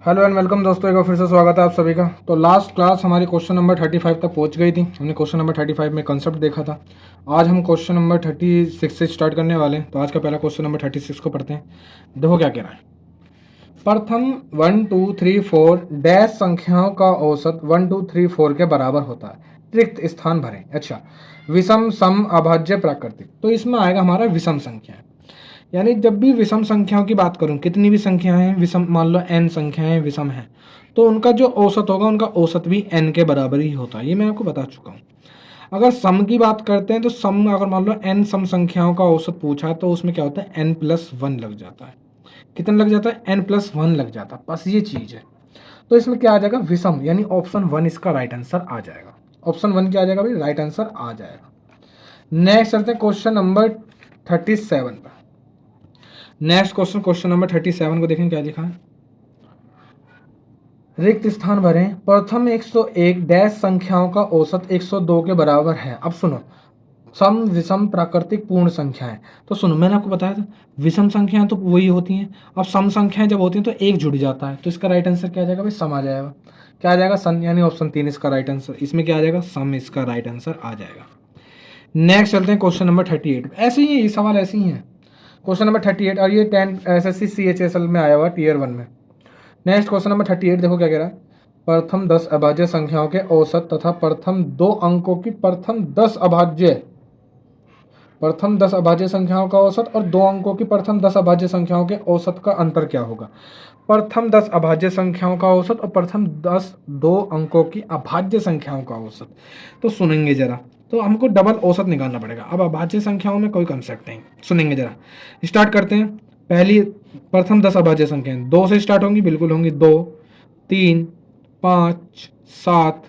Hello and welcome दोस्तों, एक बार फिर से स्वागत है आप सभी का। तो लास्ट क्लास हमारी क्वेश्चन नंबर 35 तक पहुंच गई थी। हमने क्वेश्चन नंबर 35 में कंसेप्ट देखा था। आज हम क्वेश्चन नंबर 36 से स्टार्ट करने वाले हैं। तो आज का पहला क्वेश्चन नंबर 36 को पढ़ते हैं। देखो क्या कह रहा है। प्रथम 1 2 3 4 डैश संख्याओं का औसत 1 2 3 4 के बराबर होता है। रिक्त स्थान भरें। अच्छा, विषम सम अभाज्य प्राकृतिक, तो इसमें आएगा हमारा विषम संख्या। यानी जब भी विषम संख्याओं की बात करूं, कितनी भी संख्याएं हैं विषम, मान लो n संख्याएं विषम हैं, तो उनका जो औसत होगा उनका औसत भी n के बराबर ही होता है। ये मैं आपको बता चुका हूं। अगर सम की बात करते हैं तो सम, अगर मान लो n सम संख्याओं का औसत पूछा है तो उसमें क्या होता है, n+1 लग जाता है। कितना लग जाता है, n+1 लग जाता है। बस ये चीज है। तो इसमें क्या आ जाएगा, विषम, यानी ऑप्शन 1 इसका राइट आंसर आ जाएगा। ऑप्शन 1 क्या आ जाएगा भाई, राइट आंसर आ जाएगा। नेक्स्ट चलते हैं क्वेश्चन नंबर 37 पर। नेक्स्ट क्वेश्चन नंबर 37 को देखें क्या लिखा है। रिक्त स्थान भरें। प्रथम 101 डैश संख्याओं का औसत 102 के बराबर है। अब सुनो, सम विषम प्राकृतिक पूर्ण संख्याएं। तो सुनो, मैंने आपको बताया था विषम संख्याएं तो वही होती हैं। अब सम संख्याएं जब होती हैं तो एक जुड़ जाता है, तो इसका राइट आंसर क्या आ जाएगा भाई, सम आ जाएगा। क्या आ जाएगा, सन, यानी ऑप्शन 3 इसका राइट आंसर। इसमें क्या आ जाएगा, सम इसका राइट आंसर आ जाएगा। नेक्स्ट चलते हैं क्वेश्चन नंबर 38। ऐसे ही है, ये सवाल ऐसे ही है। क्वेश्चन नंबर 38, और ये 10 SSC CHSL में आया हुआ टीयर 1 में। नेक्स्ट क्वेश्चन नंबर 38 देखो क्या कह रहा है। प्रथम 10 अभाज्य संख्याओं के औसत तथा प्रथम 2 अंकों की प्रथम 10 अभाज्य संख्याओं का औसत और 2 अंकों की प्रथम 10 अभाज्य संख्याओं के औसत का अंतर क्या होगा। प्रथम 10 अभाज्य संख्याओं का औसत और प्रथम 10 2 अंकों की अभाज्य संख्याओं का औसत। तो सुनेंगे जरा, तो हमको डबल औसत निकालना पड़ेगा। अब अभाज्य संख्याओं में कोई कंसेप्ट नहीं, सुनेंगे जरा। स्टार्ट करते हैं। पहली प्रथम 10 अभाज्य संख्याएं 2 से स्टार्ट होंगी, बिल्कुल होंगी। 2 3 5 7,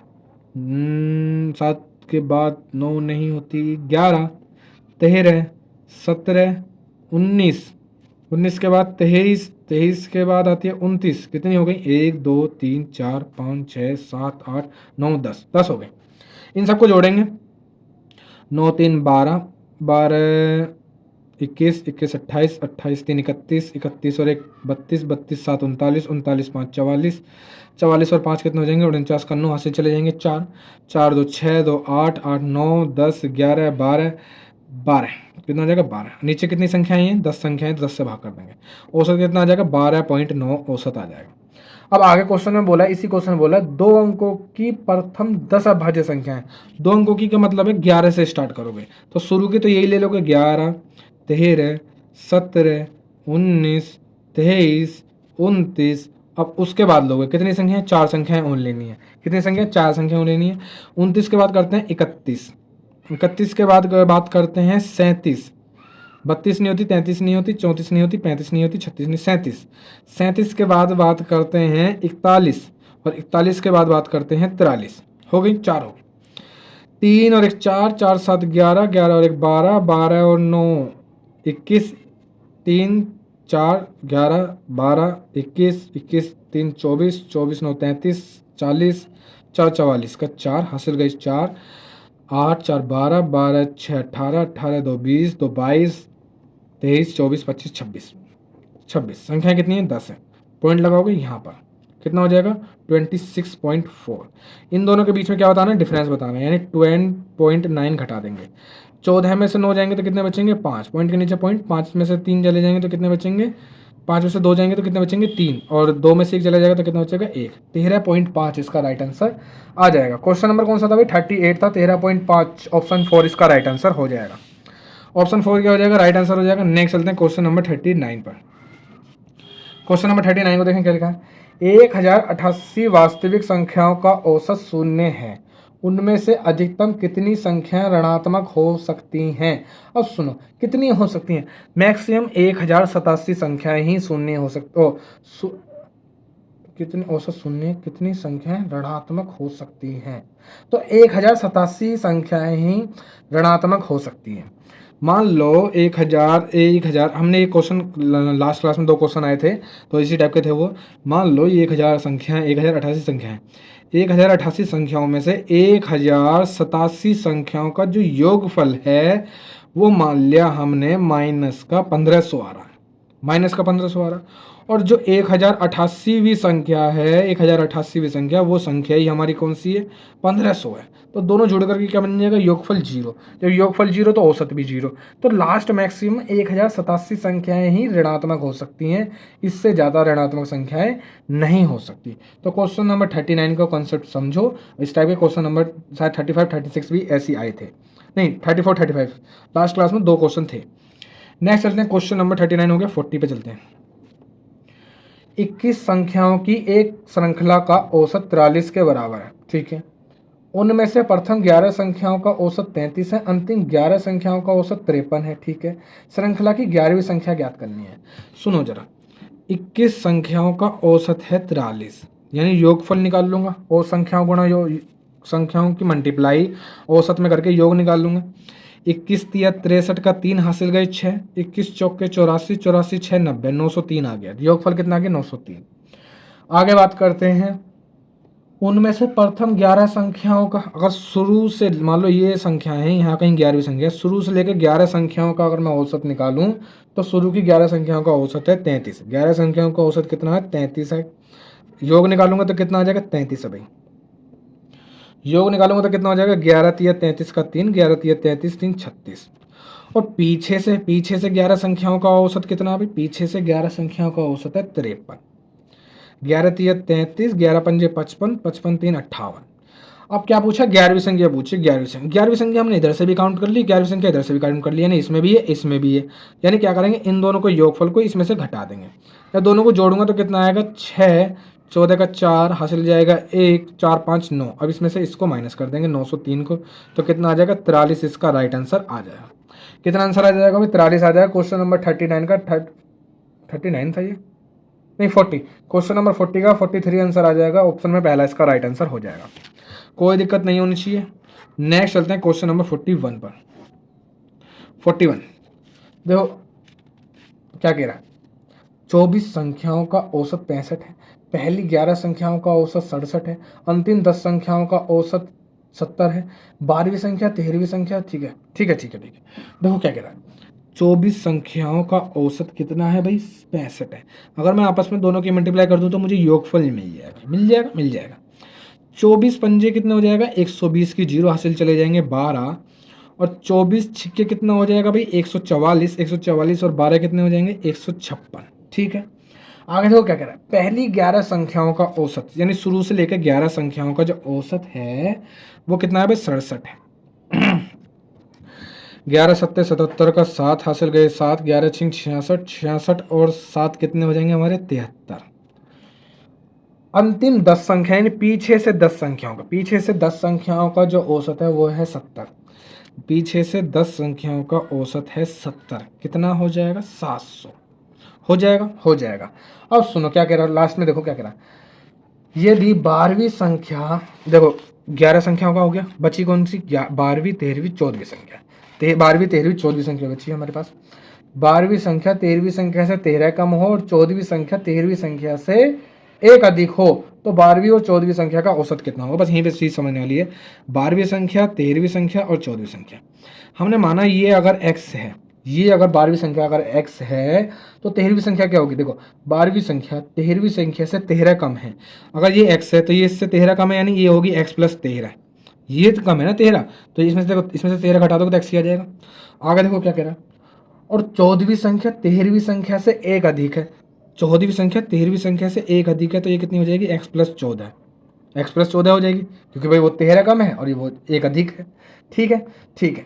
7 के बाद 9 नहीं होती, 11 13 17 19, 19 के बाद 23, 23 के बाद आती है 29। कितनी हो गई, 1 2 3 4 5 6 7 8 9 10, 10 हो गए। इन सबको जोड़ेंगे। 9 3 12, 12 21, 21 28, 28 3 31, 31 और 1 32, 32 7 39, 39 5 44, 44 और 5 कितने हो जाएंगे, 49 का 9 हाथ से चले जाएंगे। 4 4 2 6 2 8 8 9 10 11 12, 12 कितना आ जाएगा, 12। नीचे कितनी संख्याएं हैं, 10 संख्याएं, 10 से भाग कर देंगे। औसत कितना आ जाएगा, 12.9 औसत आ जाएगा। अब आगे क्वेश्चन में बोला, इसी क्वेश्चन में बोला 2 अंकों की प्रथम 10 अभाज्य संख्याएं। 2 अंकों की का मतलब है 11 से स्टार्ट करोगे, तो शुरू की तो यही ले लोगे, 11 13 17 19 23 29। अब उसके बाद लोगे कितनी संख्याएं, 4 संख्याएं और लेनी है। कितनी संख्या, 4 संख्याएं और लेनी है। 29 के बाद करते हैं 31, 31 के बाद बात करते हैं 37, 32 नहीं होती, 33 नहीं होती, 34 नहीं होती, 35 नहीं होती, 36 नहीं, 37, 37 के बाद बात करते हैं 41, और 41 के बाद बात करते हैं 43। हो गई, 4 हो गई। 3 और 1 4, 4 7 11, 11 और 1 12, 12 और 9 21, 3 4 11 12 21, 21 3 24, 24 9 33, 40, 4 44 का 4 हासिल गई, 4 8 4 12, 12 6 18, 18 2 20, 2 22, 23 24 25 26, 26 संख्या कितनी है, 10 है। पॉइंट लगाओगे यहाँ पर, कितना हो जाएगा, 26.4। इन दोनों के बीच में क्या बताना है, डिफरेंस बताना है, यानी 20.9 घटा देंगे। 14 में से 9 जाएंगे तो कितने बचेंगे, 5 पॉइंट के नीचे पॉइंट, 5 में से 3 चले जाएंगे तो कितने बचेंगे, 5 में से 2 जाएंगे तो कितने बचेंगे, 3, और 2 में से 1 चला जाएगा तो कितना बचेगा, 1। 13.5 इसका राइट आंसर आ जाएगा। क्वेश्चन नंबर कौन सा था भाई, 38 था। 13.5 ऑप्शन 4 इसका राइट आंसर हो जाएगा। ऑप्शन 4 क्या हो जाएगा, राइट आंसर हो जाएगा। नेक्स्ट चलते हैं क्वेश्चन नंबर 39 पर। क्वेश्चन नंबर 39 को देखें क्या लिखा है। 1088 वास्तविक संख्याओं का औसत शून्य है, उनमें से अधिकतम कितनी संख्याएं ऋणात्मक हो सकती हैं। अब सुनो, कितनी हो सकती हैं, मैक्सिमम 1087 संख्याएं ही शून्य हो सकती, कितनी औसत शून्य, कितनी संख्याएं ऋणात्मक हो सकती हैं। तो 1087 संख्याएं ही ऋणात्मक हो सकती हैं। मान लो 1000 हमने एक क्वेश्चन लास्ट क्लास में 2 क्वेश्चन आए थे तो इसी टाइप के थे वो। मान लो ये 1000 संख्याएं, 1088 संख्याएं, 1088 संख्याओं में से 1087 संख्याओं का जो योगफल है वो मान लिया हमने -1500 आ रहा है, -1500 आ रहा है। और जो 1088वीं संख्या है, 1088वीं संख्या, वो संख्या ही हमारी कौन सी है, 1500 है। तो दोनों जुड़ करके क्या बन जाएगा, योगफल 0। जब योगफल 0 तो औसत भी 0। तो लास्ट मैक्सिमम 1087 संख्याएं ही ऋणात्मक हो सकती हैं, इससे ज़्यादा ऋणात्मक संख्याएं नहीं हो सकती। तो क्वेश्चन नंबर 39 का कॉन्सेप्ट समझो। इस टाइप के क्वेश्चन नंबर शायद 35 36 भी ऐसे आए थे, नहीं 34 35 लास्ट क्लास में 2 क्वेश्चन थे। नेक्स्ट चलते हैं, क्वेश्चन नंबर 39 हो गया, 40 पे चलते हैं। 21 संख्याओं की एक श्रृंखला का औसत 43 के बराबर है, ठीक है। उनमें से प्रथम 11 संख्याओं का औसत 33 है, अंतिम 11 संख्याओं का औसत 53 है, ठीक है। श्रृंखला की 11वीं संख्या ज्ञात करनी है। सुनो जरा, 21 संख्याओं का औसत है 43, यानी योगफल निकाल लूंगा और संख्याओं गुणा संख्याओं की मल्टीप्लाई औसत में करके योग निकाल लूंगा। 21 तिया 63 का 3 हासिल गए 6, 21 चौके 84, 84 6 90, 903 आ गया। योगफल कितना आ गया, 903। आगे बात करते हैं, उनमें से प्रथम 11 संख्याओं का, अगर शुरू से मान लो ये संख्या है, यहाँ कहीं 11वीं संख्या है, शुरू से लेकर 11 संख्याओं का अगर मैं औसत निकालूं तो शुरू की 11 संख्याओं का औसत है 33। 11 संख्याओं का औसत कितना है, 33 है। योग निकालूंगा तो कितना आ जाएगा, 33 है भाई। योग निकालूंगा तो कितना हो जाएगा, 11 तिया 33 का 3, 11 तिया 33 3 36। और पीछे से 11 संख्याओं का औसत कितना है भाई, पीछे से 11 संख्याओं का औसत है 53। 11 तिया 33, 11 पंजे 55, 55 3 58। अब क्या पूछा, 11वीं संख्या पूछी। 11वीं संख्या हमने इधर से भी काउंट कर ली, 11वीं संख्या इधर से भी काउंट कर ली, यानी इसमें भी है इसमें भी है। यानी क्या करेंगे, इन दोनों को योगफल को इसमें से घटा देंगे, या दोनों को जोड़ूंगा तो कितना आएगा, 6, 14 का 4 हासिल जाएगा 1, 4 5 9। अब इसमें से इसको माइनस कर देंगे 903 को, तो कितना आ जाएगा, 43। इसका राइट आंसर आ जाएगा। कितना आंसर आ जाएगा भाई, 43 आ जाएगा। क्वेश्चन नंबर 39 का 39 था ये, नहीं 40, क्वेश्चन नंबर 40 का 43 आंसर आ जाएगा। ऑप्शन में पहला इसका राइट आंसर हो जाएगा, कोई दिक्कत नहीं होनी चाहिए। नेक्स्ट चलते हैं क्वेश्चन नंबर 41 पर। 41 देखो क्या कह रहा है, 24 संख्याओं का औसत 65 है, पहली 11 संख्याओं का औसत 67 है, अंतिम 10 संख्याओं का औसत 70 है, 12वीं संख्या 13वीं संख्या, ठीक है ठीक है ठीक है ठीक है। देखो क्या कह रहा है, 24 संख्याओं का औसत कितना है भाई, 65 है। अगर मैं आपस में दोनों की मल्टीप्लाई कर दूं तो मुझे योगफल मिल जाएगा, मिल जाएगा मिल जाएगा। 24 पंजे कितना हो जाएगा, 120 की 0 हासिल चले जाएंगे 12, और 24 छिक्के कितना हो जाएगा भाई, 144, 144 और 12 कितने हो जाएंगे, 156, ठीक है। आगे देखो क्या कह रहा है, पहली 11 संख्याओं का औसत, यानी शुरू से लेकर 11 संख्याओं का जो औसत है वो कितना है भाई, 67 है। 11 सत्ते 77 का 7 हासिल गए 7, 11 छिंग 66, 66 और 7 कितने हो जाएंगे हमारे, 73। अंतिम 10 संख्या, यानी पीछे से 10 संख्याओं का, पीछे से 10 संख्याओं का जो औसत है वो है 70। पीछे से 10 संख्याओं का औसत है 70, कितना हो जाएगा, 700 हो जाएगा, हो जाएगा। अब सुनो क्या कह रहा है लास्ट में, देखो क्या कह रहा है, यदि 12वीं संख्या, देखो 11 संख्याओं का हो गया, बची कौन सी, 12वीं 13वीं 14वीं संख्या, 12वीं 13वीं 14वीं संख्या बची है हमारे पास। 12वीं संख्या 13वीं संख्या से 13 कम हो और 14वीं संख्या 13वीं संख्या से 1 अधिक हो, तो 12वीं और 14वीं संख्या का औसत कितना होगा, बस यहीं पे चीज समझने वाली है। 12वीं संख्या 13वीं संख्या और 14वीं संख्या, हमने माना ये अगर x है, ये अगर 12वीं संख्या अगर x है तो 13वीं संख्या क्या होगी, देखो 12वीं संख्या 13वीं संख्या से 13 कम है, अगर ये x है तो ये इससे 13 कम है, यानी ये होगी x प्लस 13, ये तो कम है ना 13, तो इसमें से देखो, इसमें से 13 घटा दोगे तो x ही आ जाएगा। आगे देखो क्या कह रहा है, और 14वीं संख्या 13वीं संख्या से 1 अधिक है, 14वीं संख्या 13वीं संख्या से 1 अधिक है, तो ये कितनी हो जाएगी, x प्लस 14, x प्लस 14 हो जाएगी, क्योंकि भाई वो 13 कम है और ये वो 1 अधिक है, ठीक है ठीक है।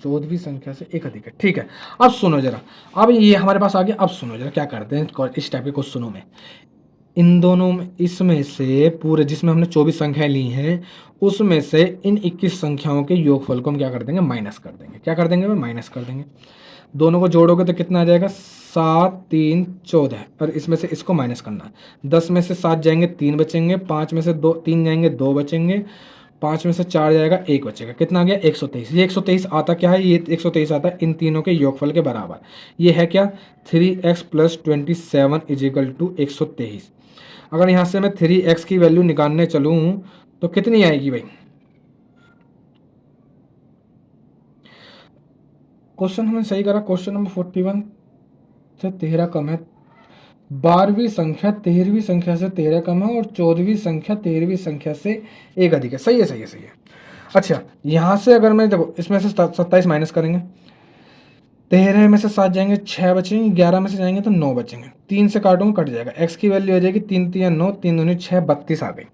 14वीं संख्या से 1 अधिक है, ठीक है। अब सुनो जरा, अब ये हमारे पास आ गया। अब सुनो जरा क्या करते हैं इस टाइप के क्वेश्चनों में, इन दोनों में, इसमें से पूरे जिसमें हमने 24 संख्याएं ली हैं उसमें से इन 21 संख्याओं के योगफल को हम क्या कर देंगे, माइनस कर देंगे। क्या कर देंगे, माइनस कर देंगे। दोनों को जोड़ोगे तो कितना आ जाएगा, 7 3 14, और इसमें से इसको माइनस करना है। 10 में से 7 जाएंगे 3 बचेंगे, 5 में से 3 जाएंगे 2 बचेंगे, 5 में से 4 जाएगा 1 बचेगा, कितना आ गया, 123। ये 123 आता क्या है, ये 123 आता है इन तीनों के योगफल के बराबर। ये है क्या, 3x प्लस 27 इजिकल टू 123। अगर यहाँ से मैं 3x की वैल्यू निकालने चलूँ तो कितनी आएगी भाई, क्वेश्चन हमने सही करा, क्वेश्चन नंबर 41 से 13 कम है, 12वीं संख्या 13वीं संख्या से 13 कम है और 14वीं संख्या 13वीं संख्या से 1 अधिक है। सही है, सही है, सही है। अच्छा, यहाँ से अगर मैं देखो इसमें से 27 माइनस करेंगे, 13 में से 7 जाएंगे 6 बचेंगे, 11 में से जाएंगे तो 9 बचेंगे, 3 से काटूंगा कट जाएगा। एक्स की वैल्यू आ जाएगी 3 3 9, 3 दूनी 6, 32 आ गई।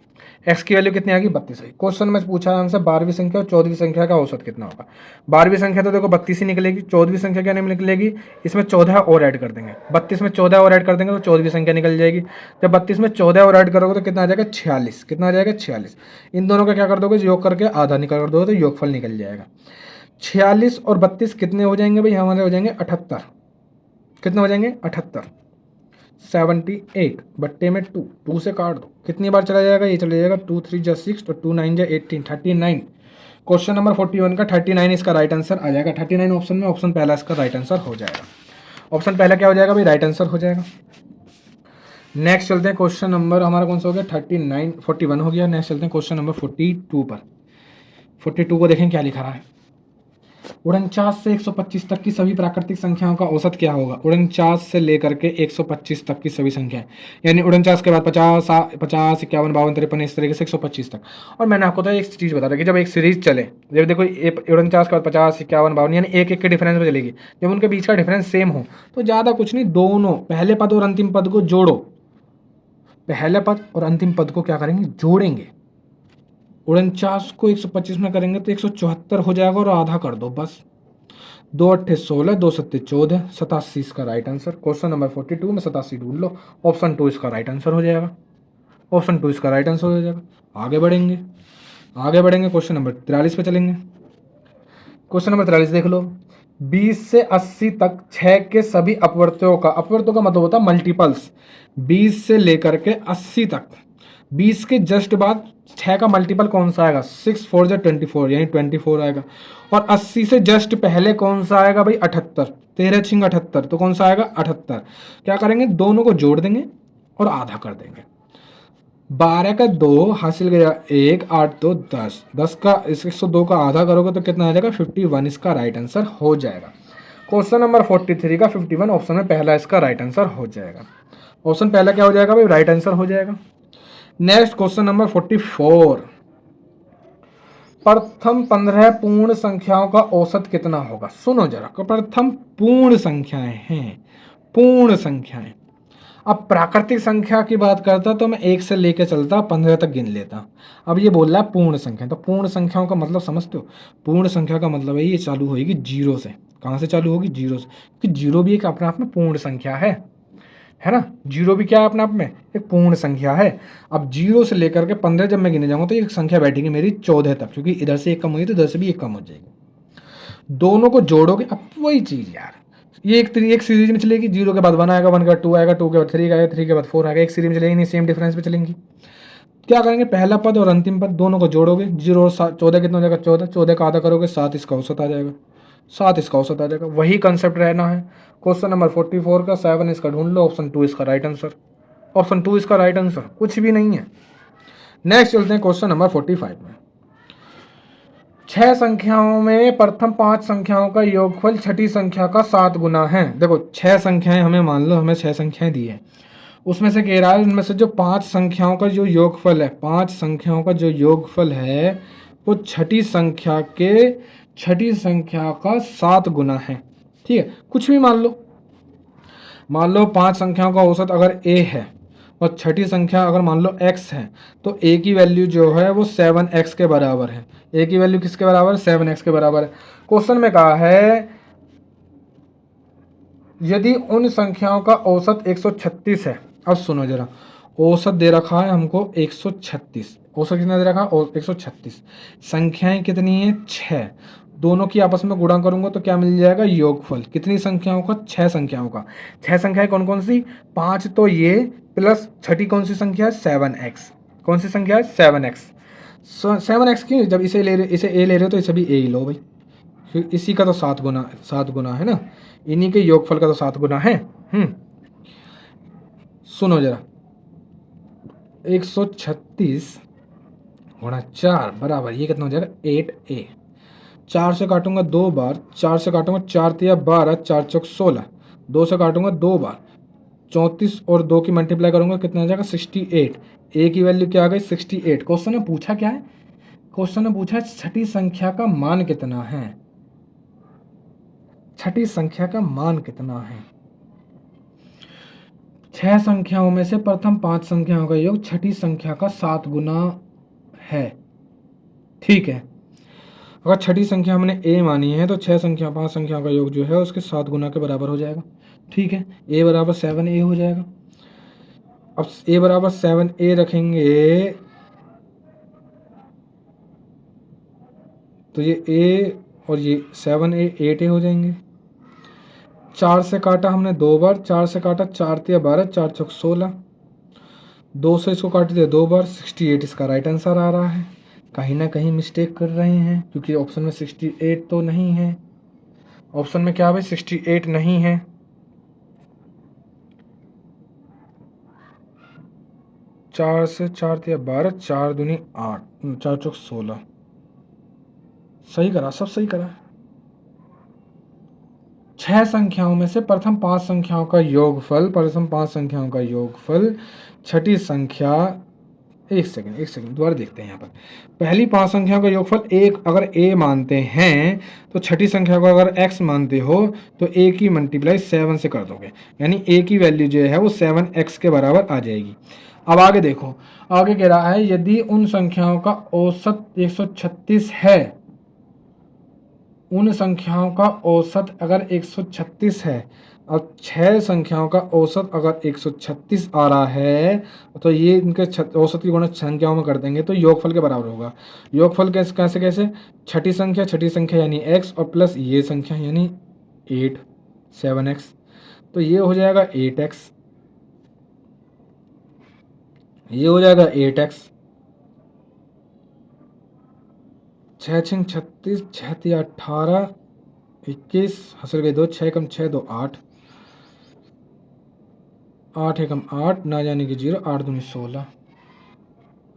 एक्स की वैल्यू कितनी आ गई? 32 आई। क्वेश्चन में पूछा है हमसे 12वीं संख्या और 14वीं संख्या का औसत कितना होगा। 12वीं संख्या तो देखो 32 ही निकलेगी, 14वीं संख्या क्या नहीं निकलेगी, इसमें 14 और ऐड कर देंगे, 32 में 14 और ऐड कर देंगे तो 14वीं संख्या निकल जाएगी। जब 32 में 14 और ऐड करोगे तो कितना आ जाएगा? 46। कितना आ जाएगा? 46। इन दोनों का क्या कर दोगे? योग करके आधा निकाल कर दोगे तो योगफल निकल जाएगा। 46 और 32 कितने हो जाएंगे भाई? हमारे हो जाएंगे 78। कितने हो जाएंगे? 78। 78 बट्टे में 2, 2 से काट दो, कितनी बार चला जाएगा? ये चला जाएगा 2 3 जा 6 तो 2 9 जा 18, 39। क्वेश्चन नंबर 41 का 39 इसका राइट आंसर आ जाएगा। 39 ऑप्शन में ऑप्शन पहला इसका राइट आंसर हो जाएगा। ऑप्शन पहला क्या हो जाएगा भाई? राइट आंसर हो जाएगा। नेक्स्ट चलते हैं क्वेश्चन नंबर हमारा कौन सा हो गया? 39 41 हो गया। नेक्स्ट चलते हैं क्वेश्चन नंबर 42 पर। 42 को देखें क्या लिखा रहा है। 49 से 125 तक की सभी प्राकृतिक संख्याओं का औसत क्या होगा? 49 से लेकर के 125 तक की सभी संख्याएं, यानी 49 के बाद 50 50 51 52 53 इस तरीके से 125 तक। और मैंने आपको तो एक चीज़ बता रहा कि जब एक सीरीज चले, जब देखो 49 के बाद 50 51 52 यानी एक एक के डिफरेंस में चलेगी, जब उनके बीच का डिफरेंस सेम हो तो ज़्यादा कुछ नहीं, दोनों पहले पद और अंतिम पद को जोड़ो। पहले पद और अंतिम पद को क्या करेंगे? जोड़ेंगे। 49 को 125 में करेंगे तो 174 हो जाएगा और आधा कर दो बस। 2 8 16, 2 7 14, 87 इसका राइट आंसर। क्वेश्चन नंबर 42 में 87 ढूंढ लो। ऑप्शन 2 इसका राइट आंसर हो जाएगा। ऑप्शन 2 इसका राइट आंसर हो जाएगा। आगे बढ़ेंगे, आगे बढ़ेंगे, क्वेश्चन नंबर 43 पे चलेंगे। क्वेश्चन नंबर 43 देख लो। 20 से 80 तक 6 के सभी अपवर्त्यों का, अपवर्त्यों का मतलब होता है मल्टीपल्स, 20 से लेकर के 80 तक, 20 के जस्ट बाद 6 का मल्टीपल कौन सा आएगा? 6 4 जा 24 यानी 24 आएगा। और 80 से जस्ट पहले कौन सा आएगा भाई? 78। 13 छिंग 78 तो कौन सा आएगा? 78। क्या करेंगे? दोनों को जोड़ देंगे और आधा कर देंगे। 12 का 2 हासिल गया 1, 8 2 10, 10 का 102 का आधा करोगे तो कितना आ जाएगा? 51 इसका राइट आंसर हो जाएगा। क्वेश्चन नंबर 43 का 51 ऑप्शन में पहला इसका राइट आंसर हो जाएगा। ऑप्शन पहला क्या हो जाएगा भाई? राइट आंसर हो जाएगा। Next question number 44। प्रथम 15 पूर्ण संख्याओं का औसत कितना होगा? सुनो जरा, प्रथम पूर्ण संख्याएं हैं, पूर्ण संख्याएं। अब प्राकृतिक संख्या की बात करता तो मैं 1 से लेकर चलता 15 तक गिन लेता। अब ये बोल रहा है पूर्ण संख्या, तो पूर्ण संख्याओं का मतलब समझते हो? पूर्ण संख्या का मतलब है ये चालू होगी 0 से। कहाँ से चालू होगी? 0 से, क्योंकि 0 भी एक अपने आप में पूर्ण संख्या है ना। 0 भी क्या है अपने आप में? एक पूर्ण संख्या है। अब 0 से लेकर के 15 जब मैं गिने जाऊंगा तो एक संख्या बैठेगी मेरी 14 तक, क्योंकि इधर से एक कम हुई तो इधर से भी एक कम हो जाएगी। दोनों को जोड़ोगे, अब वही चीज यार, ये एक सीरीज में चलेगी। 0 के बाद 1 आएगा, 1 के बाद 2 आएगा, 2 के बाद 3 आएगा, 3 के बाद 4 आएगा। एक सीरीज में चलेगी नहीं, सेम डिफरेंस पे चलेंगी। क्या करेंगे? पहला पद और अंतिम पद दोनों को जोड़ोगे। 0 और 14 कितना हो जाएगा? 14। 14 का आधा करोगे 7, इसका औसत आ जाएगा। 7 इसका औसत आ जाएगा। वही कंसेप्ट रहना है। क्वेश्चन नंबर 44 का 7 इसका ढूंढ लो। ऑप्शन 2 इसका राइट आंसर। ऑप्शन 2 इसका राइट आंसर, कुछ भी नहीं है। नेक्स्ट चलते हैं क्वेश्चन नंबर 45 में। 6 संख्याओं में प्रथम 5 संख्याओं का योगफल छठी संख्या का 7 गुना है। देखो 6 संख्याएं हमें, मान लो हमें 6 संख्याएं दी है, उसमें से कह रहा है उनमें से जो 5 संख्याओं का जो योगफल है, 5 संख्याओं का जो योगफल है वो छठी संख्या का 7 गुना है। ठीक है, कुछ भी मान लो 5 संख्याओं का औसत अगर a है और छठी संख्या अगर मान लो x है, तो a की वैल्यू जो है वो 7x के बराबर है। a की वैल्यू किसके बराबर है? 7x के बराबर है। क्वेश्चन में कहा है यदि उन संख्याओं का औसत 136 है। अब सुनो जरा, औसत दे रखा है हमको 136। औसत कितना दे रखा है? 136। संख्याएं कितनी है? 6। दोनों की आपस में गुणा करूंगा तो क्या मिल जाएगा? योगफल। कितनी संख्याओं का? 6 संख्याओं का। 6 संख्याएं कौन कौन सी? 5 तो ये, प्लस छठी कौन सी संख्या है? 7x। कौन सी संख्या है? 7x। 7x क्यों? जब इसे ए ले रहे हो तो इसे भी ए ही लो भाई, फिर इसी का तो 7 गुना है ना, इन्हीं के योगफल का तो 7 गुना है। सुनो जरा, 136 गुणा 4 बराबर ये कितना हो जाएगा? 8a। 4 से काटूंगा 2 बार, 4 से काटूंगा 4 तिया 12, 4 चौक 16, 2 से काटूंगा 2 बार, 34 और 2 की मल्टीप्लाई करूंगा कितना आ जाएगा 68। ए की वैल्यू क्या आ गई 68। क्वेश्चन ने पूछा क्या है, क्वेश्चन ने पूछा छठी संख्या का मान कितना है, छठी संख्या का मान कितना है। 6 संख्याओं में से प्रथम 5 संख्याओं का योग छठी संख्या का 7 गुना है। ठीक है, अगर छठी संख्या हमने ए मानी है तो 6 संख्या 5 संख्याओं का योग जो है उसके 7 गुना के बराबर हो जाएगा। ठीक है, ए बराबर 7a हो जाएगा। अब ए बराबर 7a रखेंगे तो ये a और ये 7a 8a हो जाएंगे। 4 से काटा हमने 2 बार, 4 से काटा 4 तिया 12, 4 चौक 16, 2 से इसको काट दिया 2 बार, 68 इसका राइट आंसर आ रहा है। कहीं ना कहीं मिस्टेक कर रहे हैं क्योंकि ऑप्शन में 68 तो नहीं है। ऑप्शन में क्या भाई 68 नहीं है। चार से 4 तिया 12, 4 दूनी 8, 4 चौक 16, सही करा, सब सही करा। 6 संख्याओं में से प्रथम 5 संख्याओं का योगफल, प्रथम 5 संख्याओं का योगफल छठी संख्या, एक सेकंड दोबारा देखते हैं। यहाँ पर पहली 5 संख्याओं का योगफल एक अगर a मानते हैं तो छठी संख्या को अगर x मानते हो तो a की मल्टीप्लाई 7 से कर दोगे, यानी a की वैल्यू जो है वो 7x के बराबर आ जाएगी। अब आगे देखो, आगे कह रहा है यदि उन संख्याओं का औसत 136 है, उन संख्याओं का औसत अगर 136 है, अब 6 संख्याओं का औसत अगर 136 आ रहा है तो ये इनके औसत की गुणा संख्याओं में कर देंगे तो योगफल के बराबर होगा। योगफल कैसे कैसे कैसे, छठी संख्या यानी x और प्लस ये संख्या यानी 8 7x, तो ये हो जाएगा 8x, ये हो जाएगा 8x, 6 6 36, 6 3 18, 21 हंसल गए 2, 6 कम 6 2 8, 8 एकम 8 ना जाने की 0, 8 दूनी 16।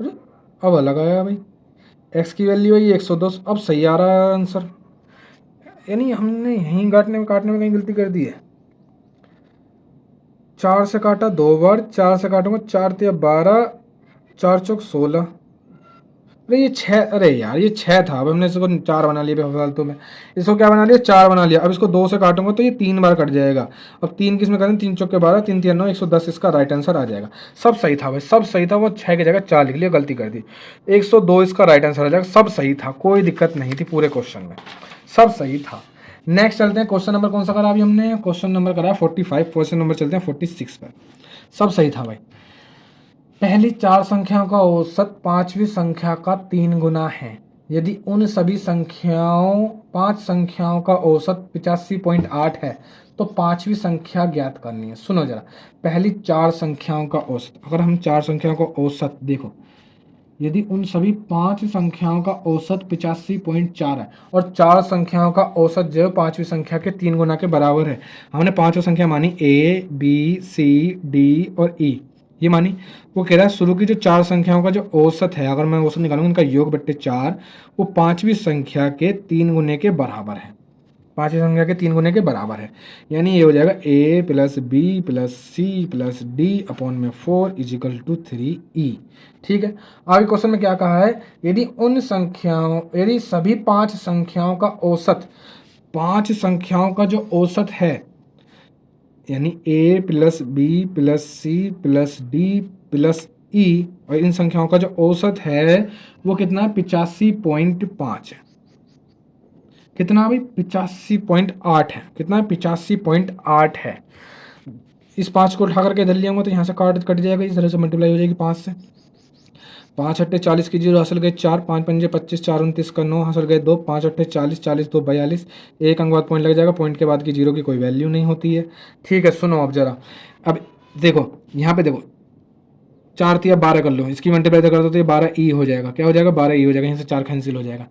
अरे अब अलग आया भाई, x की वैल्यू है 102, अब सही आ रहा है आंसर, यानी हमने यहीं काटने में कहीं गलती कर दी है। 4 से काटा 2 बार, 4 से काटूंगा 4 तिया 12, 4 चौक 16, अरे ये 6, अरे यार ये 6 था, अब हमने इसको 4 बना लिया फालतू में, इसको क्या बना लिया 4 बना लिया। अब इसको 2 से काटूंगा तो ये 3 बार कट जाएगा। अब 3 किस में करें, 3 चौके 12, 3 3 9, 110 इसका राइट आंसर आ जाएगा। सब सही था भाई, सब सही था, वो 6 की जगह 4 लिख लिया, गलती कर दी। 102 इसका राइट आंसर आ जाएगा, सब सही था, कोई दिक्कत नहीं थी पूरे क्वेश्चन में, सब सही था। नेक्स्ट चलते हैं, क्वेश्चन नंबर कौन सा करा अभी हमने, क्वेश्चन नंबर करा 45, क्वेश्चन नंबर चलते हैं 46 पर। सब सही था भाई। पहली 4 संख्याओं का औसत 5वीं संख्या का 3 गुना है, यदि उन सभी संख्याओं 5 संख्याओं का औसत 85.8 है तो 5वीं संख्या ज्ञात करनी है। सुनो जरा, पहली 4 संख्याओं का औसत, अगर हम 4 संख्याओं का औसत देखो, यदि उन सभी 5 संख्याओं का औसत 85.4 है और 4 संख्याओं का औसत जो 5वीं संख्या के 3 गुना के बराबर है, हमने 5 संख्या मानी a b c d और e, ये मानी। वो कह रहा है शुरू की जो 4 संख्याओं का जो औसत है, अगर मैं औसत निकालूंगा इनका योग बट्टे 4, वो 5वीं संख्या के 3 गुने के बराबर है, 5वीं संख्या के 3 गुने के बराबर है, यानी ये हो जाएगा a plus b plus c plus d upon में 4 इजिकल टू 3e। ठीक है, आगे क्वेश्चन में क्या कहा है, यदि उन संख्याओं, यदि सभी 5 संख्याओं का औसत, 5 संख्याओं का जो औसत है यानी a plus B plus C plus D plus E, और इन संख्याओं का जो औसत है वो कितना है 85.5 है। कितना भाई 85.8 है, कितना है 85.8 है। इस 5 को उठा करके इधर ले आऊंगा तो यहाँ से कट जाएगा, इस तरह से मल्टीप्लाई हो जाएगी 5 से, 5 अट्ठे 40 की 0 हासिल गए 4, 5 पंजे 25, 4 29 का 9 हासिल गए 2, 5 अट्ठे 40, 40 2 42, एक अंक बाद पॉइंट लग जाएगा, पॉइंट के बाद की 0 की कोई वैल्यू नहीं होती है। ठीक है, सुनो अब जरा, अब देखो यहाँ पे देखो 4 तिया 12 कर लो, इसकी मल्टीप्लाई कर दो तो ये 12e हो जाएगा, क्या हो जाएगा 12e हो जाएगा, यहाँ से 4 कैंसिल हो जाएगा।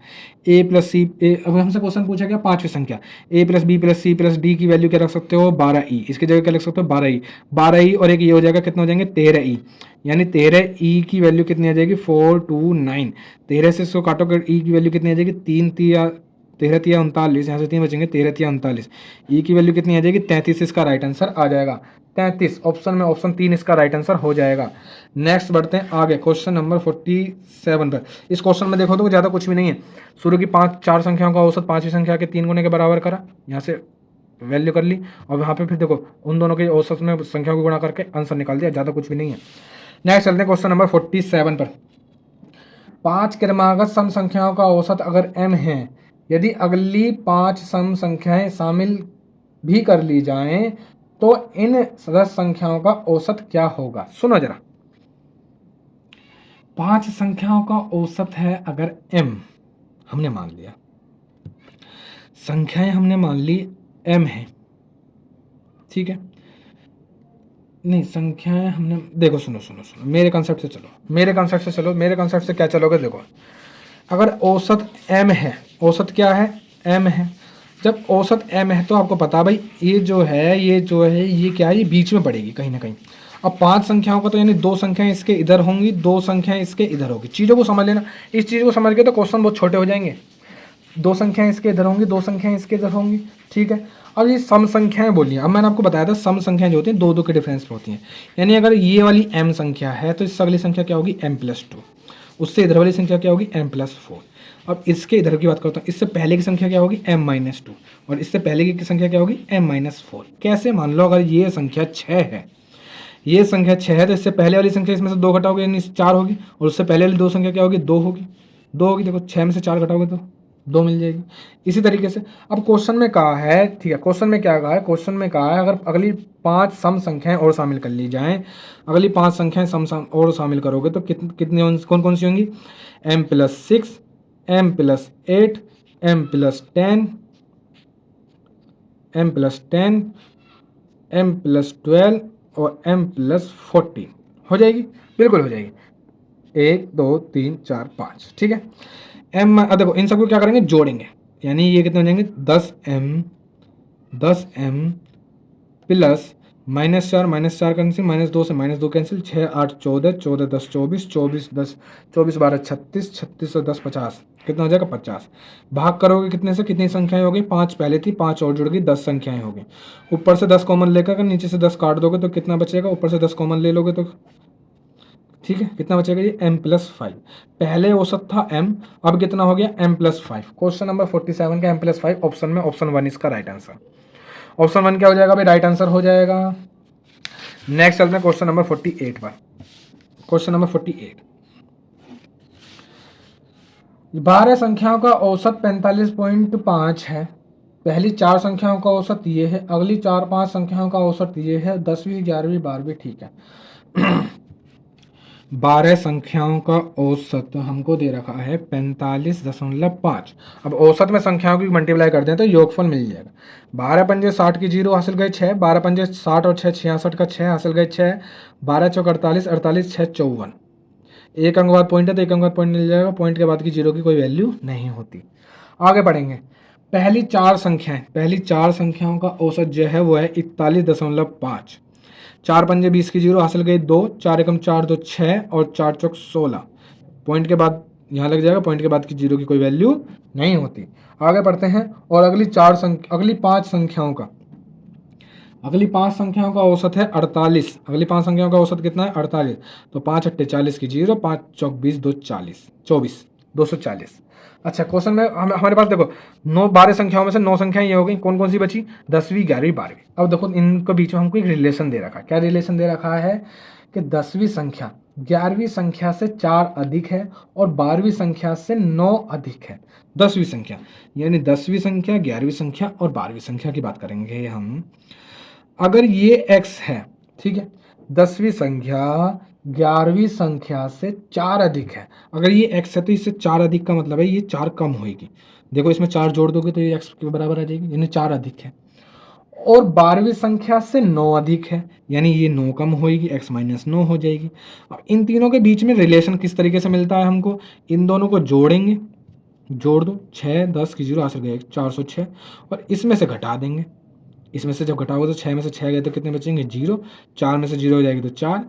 a प्लस सी, अब हमसे क्वेश्चन पूछा गया 5वीं संख्या, a plus B plus C plus D की वैल्यू क्या रख सकते हो 12e, इसकी जगह क्या लिख सकते हो 12e, 12e और एक ये हो जाएगा, कितना हो जाएंगे 13e, यानी 13e की वैल्यू कितनी आ जाएगी 429, 13 से इसको काटो कर e की वैल्यू कितनी आ जाएगी 3 तिया 13 या 39, यहाँ से 3 बचेंगे, 13 या 39, ई की वैल्यू कितनी आ जाएगी 33, इसका राइट आंसर आ जाएगा 33, ऑप्शन में ऑप्शन 3 इसका राइट आंसर हो जाएगा। नेक्स्ट बढ़ते हैं आगे क्वेश्चन नंबर 47 पर। इस क्वेश्चन में देखो तो ज़्यादा कुछ भी नहीं है, शुरू की 4 संख्याओं का औसत 5वीं संख्या के 3 गुने के बराबर करा, यहाँ से वैल्यू कर ली और वहाँ पे फिर देखो उन दोनों के औसत में संख्या को गुणा करके आंसर निकाल दिया, ज़्यादा कुछ भी नहीं है। नेक्स्ट चलते हैं क्वेश्चन नंबर 47 पर। 5 क्रमागत सम संख्याओं का औसत अगर m है, यदि अगली 5 सम संख्याएं शामिल भी कर ली जाएं तो इन 10 संख्याओं का औसत क्या होगा। सुनो जरा, 5 संख्याओं का औसत है अगर m हमने मान लिया, संख्याएं हमने मान ली m है, ठीक है, नहीं संख्याएं हमने देखो, सुनो सुनो सुनो मेरे कंसेप्ट से चलो, मेरे कंसेप्ट से क्या चलोगे। देखो अगर औसत m है, औसत क्या है m है, जब औसत m है तो आपको पता भाई ये जो है ये क्या है, ये बीच में पड़ेगी कहीं ना कहीं। अब 5 संख्याओं का तो यानी 2 संख्याएं इसके इधर होंगी, 2 संख्याएं इसके इधर होगी। चीज़ों को समझ लेना, इस चीज़ को समझ के तो क्वेश्चन बहुत छोटे हो जाएंगे। 2 संख्याएं इसके इधर होंगी, 2 संख्याएं इसके इधर होंगी, ठीक है। अब ये सम संख्याएं बोली, अब मैंने आपको बताया था सम संख्याएं जो होती हैं 2 के डिफरेंस पे होती हैं, यानी अगर ये वाली m संख्या है तो इससे अगली संख्या क्या होगी m+2, उससे इधर वाली संख्या क्या होगी m+4। अब इसके इधर की बात करता हूँ, इससे पहले की संख्या क्या होगी m-2 और इससे पहले की संख्या क्या होगी m-4। कैसे, मान लो अगर ये संख्या 6 है, ये संख्या 6 है तो इससे पहले वाली संख्या इसमें से 2 घटाओगे यानी 4 होगी, और उससे पहले वाली 2 संख्या क्या होगी 2 होगी, 2 होगी। देखो 6 में से 4 घटाओगे तो 2 मिल जाएगी। इसी तरीके से अब क्वेश्चन में कहा है, ठीक है, क्वेश्चन में क्या कहा है, क्वेश्चन में कहा है अगर अगली 5 सम संख्याएं और शामिल कर ली जाएं, अगली 5 संख्याएं सम और शामिल करोगे तो कितनी कौन कौन सी होंगी, m+6, m+8, m+10, m+10, m+12 और m+14 हो जाएगी, बिल्कुल हो जाएगी। 1 2 3 4 5, ठीक है। देखो इन सबको क्या करेंगे, जोड़ेंगे, यानी ये कितने हो जाएंगे 10m प्लस -4 कैंसिल, -2 से -2 कैंसिल, 6 8 14, 14 10 24, 24 10 24 12 36, 36 और 10 50, कितना हो जाएगा 50। भाग करोगे कितने से, कितनी संख्याएं होगी, 5 पहले थी, 5 और जुड़ गई, 10 संख्याएं होगी। ऊपर से 10 कॉमन लेकर अगर नीचे से 10 काट दोगे तो कितना बचेगा, ऊपर से 10 कॉमन ले लोगे तो ठीक है, कितना बचेगा ये m+5। पहले औसत था m, अब कितना हो गया m+5। क्वेश्चन नंबर 47 का m+5 ऑप्शन में ऑप्शन 1 इसका राइट आंसर, ऑप्शन 1 क्या हो जाएगा भाई, राइट आंसर हो जाएगा। नेक्स्ट चलते हैं क्वेश्चन नंबर 48 पर। क्वेश्चन नंबर 48, 12 संख्याओं का औसत 45.5 है, पहली 4 संख्याओं का औसत ये है, अगली 4-5 संख्याओं का औसत ये है, 10वीं 11वीं 12वीं, ठीक है। 12 संख्याओं का औसत हमको दे रखा है 45.5। अब औसत में संख्याओं की मल्टीप्लाई करते हैं तो योगफल मिल जाएगा। 12 पंजे 60 की 0 हासिल गए 6, 12 पंजे 60 और 6 66 का 6 हासिल गए 6, 12 चौक 48, 48 6 54। एक अंक बाद पॉइंट है तो एक अंक बाद पॉइंट मिल जाएगा, पॉइंट के बाद की 0 की कोई वैल्यू नहीं होती। आगे बढ़ेंगे, पहली 4 संख्याओं का औसत जो है वो है 41.5। 4 पंजे 20 की 0 हासिल गई 2, 4 एकम 4 2 6 और 4 चौक 16। पॉइंट के बाद यहाँ लग जाएगा, पॉइंट के बाद की 0 की कोई वैल्यू नहीं होती। आगे बढ़ते हैं और अगली 5 संख्याओं का औसत है 48। अगली 5 संख्याओं का औसत कितना है 48, तो 5 अट्ठे 40 की 0, 5 चौक 20 2 40, 24 240। अच्छा क्वेश्चन में हमारे पास देखो 12 संख्याओं में से 9 संख्याएं ये हो गई, कौन कौन सी बची, 10वीं 11वीं 12वीं। अब देखो इनके बीच में हमको एक रिलेशन दे रखा है, क्या रिलेशन दे रखा है कि 10वीं संख्या 11वीं संख्या से 4 अधिक है और 12वीं संख्या से 9 अधिक है। 10वीं संख्या यानी 10वीं संख्या 11वीं संख्या और 12वीं संख्या की बात करेंगे हम। अगर ये x है, ठीक है, 10वीं संख्या 11वीं संख्या से 4 अधिक है, अगर ये x है तो इससे 4 अधिक का मतलब है ये 4 कम होगी। देखो इसमें 4 जोड़ दोगे तो ये x के बराबर आ जाएगी, यानी 4 अधिक है। और 12वीं संख्या से 9 अधिक है, यानी ये 9 कम होगी, x - 9 हो जाएगी। अब इन तीनों के बीच में रिलेशन किस तरीके से मिलता है हमको, इन दोनों को जोड़ेंगे, जोड़ दो 6 10 की 0 हासिल गए 406 और इसमें से घटा देंगे। इसमें से जब घटाओगे तो 6 में से 6 गए तो कितने बचेंगे 0, 4 में से 0 हो जाएगी तो 4,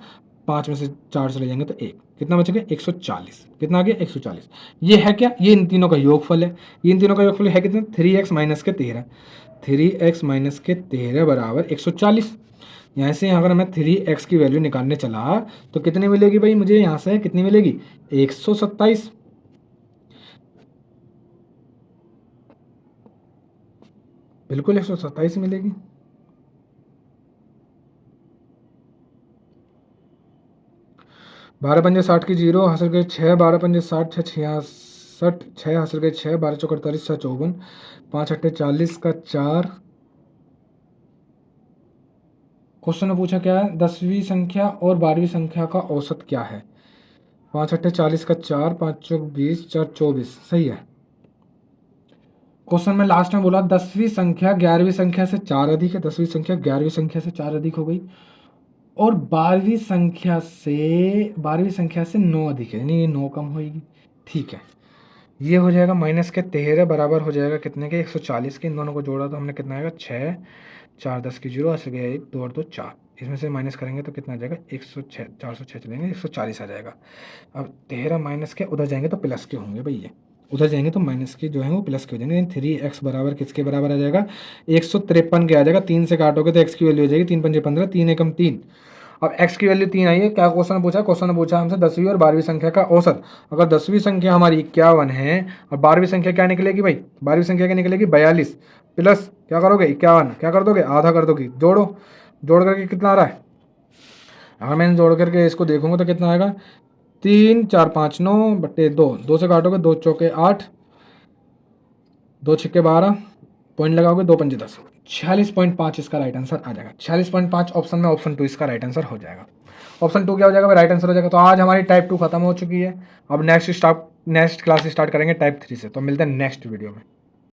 5 में से 4 चले जाएंगे तो 1, कितना बचेगा 140, कितना आ गया 140। ये है क्या, ये इन तीनों का योगफल है, ये इन तीनों का योगफल है कितना 3x माइनस के 13, 3x माइनस के 13 बराबर 140। यहाँ से अगर मैं 3x की वैल्यू निकालने चला तो कितनी मिलेगी भाई मुझे, यहाँ से कितनी मिलेगी 127, बिल्कुल 127 मिलेगी। बारह पंजे 60 की 0 हासिल गए 6, 12 पंजे 60, 6 66, 6 हासिल गए 6, 12 चौक 48, 6 54, 5 अट्ठे 40 का 4। क्वेश्चन में पूछा क्या है, 10वीं संख्या और 12वीं संख्या का औसत क्या है। 5 अट्ठे 40 का 4, 5 चौक 20, 4 24, सही है। क्वेश्चन में लास्ट में बोला 10वीं संख्या 11वीं संख्या से 4 अधिक है, 10वीं संख्या 11वीं संख्या से 4 अधिक हो गई, और 12वीं संख्या से 9 अधिक है, यानी ये 9 कम होगी। ठीक है, ये हो जाएगा माइनस के 13 बराबर हो जाएगा कितने के 140 के। इन दोनों को जोड़ा तो हमने कितना आएगा 6, 4 10 की 0 ऐसे गया 1 2 और 2 4, इसमें से माइनस करेंगे तो कितना आ जाएगा 106, 406 चलेंगे 140 आ जाएगा। अब 13 माइनस के उधर जाएंगे तो प्लस के होंगे भैया, उधर जाएंगे तो माइनस के जो है वो प्लस के हो जाएंगे। 3x बराबर किसके बराबर आ जाएगा 153 के आ जाएगा। 3 से काटोगे तो x की वैल्यू हो जाएगी 3 पंजे 15, 3 एकम 3। अब x की वैल्यू 3 आई है। क्या क्वेश्चन पूछा, क्वेश्चन ने पूछा हमसे 10वीं और 12वीं संख्या का औसत। अगर 10वीं संख्या हमारी 51 है और 12वीं संख्या क्या निकलेगी भाई, 12वीं संख्या क्या निकलेगी 42, प्लस क्या करोगे 51, क्या कर दोगे आधा कर दोगे, जोड़ो, जोड़ करके कितना आ रहा है। अगर मैंने जोड़ करके इसको देखूंगा तो कितना आएगा 3 4 5 9 बट्टे 2, 2 से काटोगे 2 चौके 8, 2 छिक्के 12, पॉइंट लगाओगे 2 पंजे 10, 46.5 इसका राइट आंसर आ जाएगा। 46.5 ऑप्शन में, ऑप्शन 2 इसका राइट आंसर हो जाएगा। ऑप्शन 2 क्या हो जाएगा, राइट आंसर हो जाएगा। तो आज हमारी टाइप 2 खत्म हो चुकी है। अब नेक्स्ट क्लास स्टार्ट करेंगे टाइप 3 से। तो मिलते हैं नेक्स्ट वीडियो में।